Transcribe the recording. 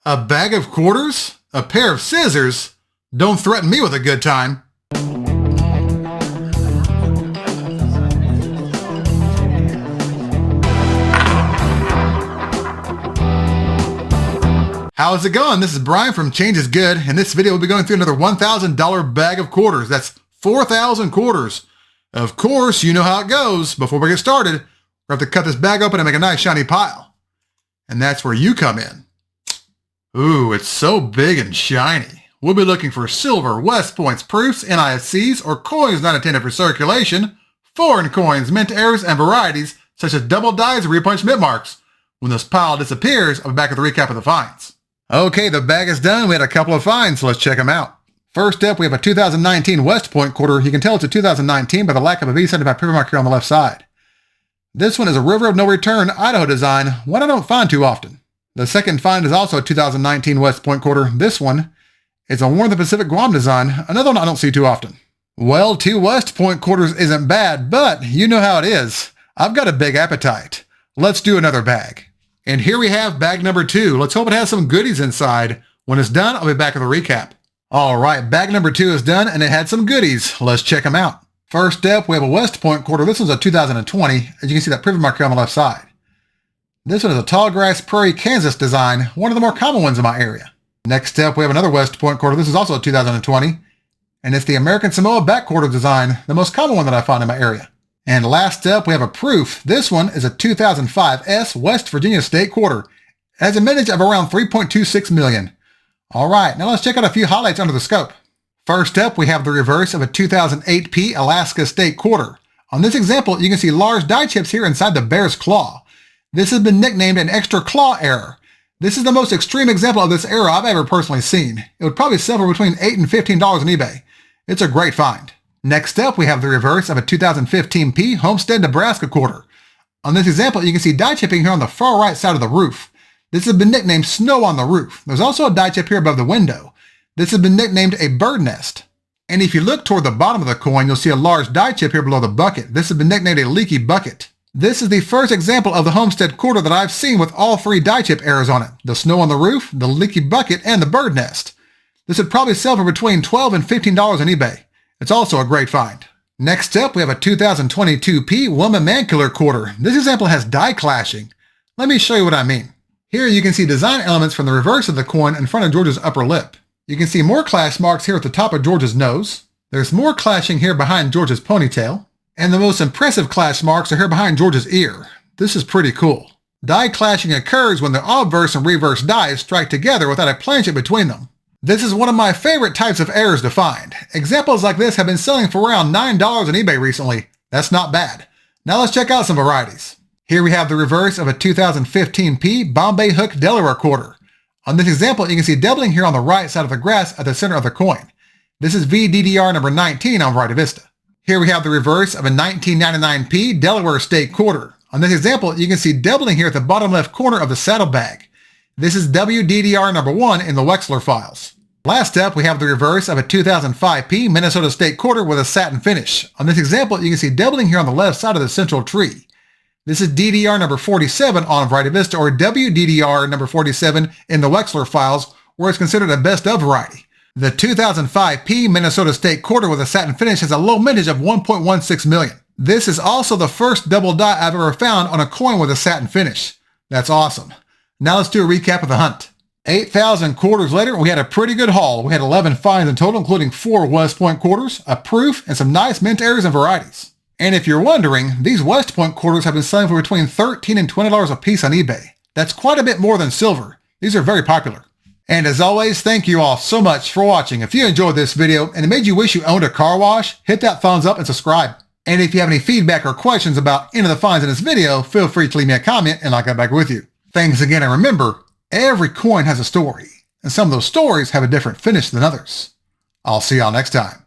A bag of quarters? A pair of scissors? Don't threaten me with a good time. How's it going? This is Brian from Change is Good. In this video, we'll be going through another $1,000 bag of quarters. That's 4,000 quarters. Of course, you know how it goes. Before we get started, we have to cut this bag open and make a nice shiny pile. And that's where you come in. Ooh, it's so big and shiny. We'll be looking for silver, West Points, proofs, NISCs, or coins not intended for circulation, foreign coins, mint errors, and varieties, such as double dies and repunched mint marks. When this pile disappears, I'll be back with a recap of the finds. Okay, the bag is done. We had a couple of finds, so let's check them out. First up, we have a 2019 West Point quarter. You can tell it's a 2019 by the lack of a V75 paper mark here on the left side. This one is a River of No Return Idaho design, one I don't find too often. The second find is also a 2019 West Point quarter. This one is a War of the Pacific Guam design, another one I don't see too often. Well, 2 West Point quarters isn't bad, but you know how it is. I've got a big appetite. Let's do another bag. And here we have bag number 2. Let's hope it has some goodies inside. When it's done, I'll be back with a recap. All right, bag number 2 is done, and it had some goodies. Let's check them out. First up, we have a West Point quarter. This one's a 2020. As you can see that privet mark here on the left side. This one is a Tallgrass Prairie, Kansas design, one of the more common ones in my area. Next up, we have another West Point quarter. This is also a 2020, and it's the American Samoa back quarter design, the most common one that I find in my area. And last up, we have a proof. This one is a 2005 S West Virginia State quarter. It has a mintage of around 3.26 million. All right, now let's check out a few highlights under the scope. First up, we have the reverse of a 2008 P Alaska State quarter. On this example, you can see large die chips here inside the bear's claw. This has been nicknamed an extra claw error. This is the most extreme example of this error I've ever personally seen. It would probably sell for between $8 and $15 on eBay. It's a great find. Next up, we have the reverse of a 2015 P Homestead, Nebraska quarter. On this example, you can see die chipping here on the far right side of the roof. This has been nicknamed Snow on the Roof. There's also a die chip here above the window. This has been nicknamed a Bird Nest. And if you look toward the bottom of the coin, you'll see a large die chip here below the bucket. This has been nicknamed a Leaky Bucket. This is the first example of the Homestead quarter that I've seen with all 3 die chip errors on it. The Snow on the Roof, the Leaky Bucket, and the Bird Nest. This would probably sell for between $12 and $15 on eBay. It's also a great find. Next up, we have a 2022 P Woman Man Killer quarter. This example has die clashing. Let me show you what I mean. Here you can see design elements from the reverse of the coin in front of George's upper lip. You can see more clash marks here at the top of George's nose. There's more clashing here behind George's ponytail. And the most impressive clash marks are here behind George's ear. This is pretty cool. Die clashing occurs when the obverse and reverse dies strike together without a planchet between them. This is one of my favorite types of errors to find. Examples like this have been selling for around $9 on eBay recently. That's not bad. Now let's check out some varieties. Here we have the reverse of a 2015 P Bombay Hook Delaware quarter. On this example, you can see doubling here on the right side of the grass at the center of the coin. This is VDDR number 19 on Variety Vista. Here we have the reverse of a 1999 P Delaware State quarter. On this example, you can see doubling here at the bottom left corner of the saddlebag. This is WDDR number 1 in the Wexler files. Last up, we have the reverse of a 2005 P Minnesota State quarter with a satin finish. On this example, you can see doubling here on the left side of the central tree. This is DDR number 47 on Variety Vista, or WDDR number 47 in the Wexler files, where it's considered a best of variety. The 2005 P Minnesota State quarter with a satin finish has a low mintage of 1.16 million. This is also the first double die I've ever found on a coin with a satin finish. That's awesome. Now let's do a recap of the hunt. 8,000 quarters later, we had a pretty good haul. We had 11 finds in total, including 4 West Point quarters, a proof, and some nice mint errors and varieties. And if you're wondering, these West Point quarters have been selling for between $13 and $20 a piece on eBay. That's quite a bit more than silver. These are very popular. And as always, thank you all so much for watching. If you enjoyed this video and it made you wish you owned a car wash, hit that thumbs up and subscribe. And if you have any feedback or questions about any of the finds in this video, feel free to leave me a comment and I'll get back with you. Thanks again, and remember, every coin has a story, and some of those stories have a different finish than others. I'll see y'all next time.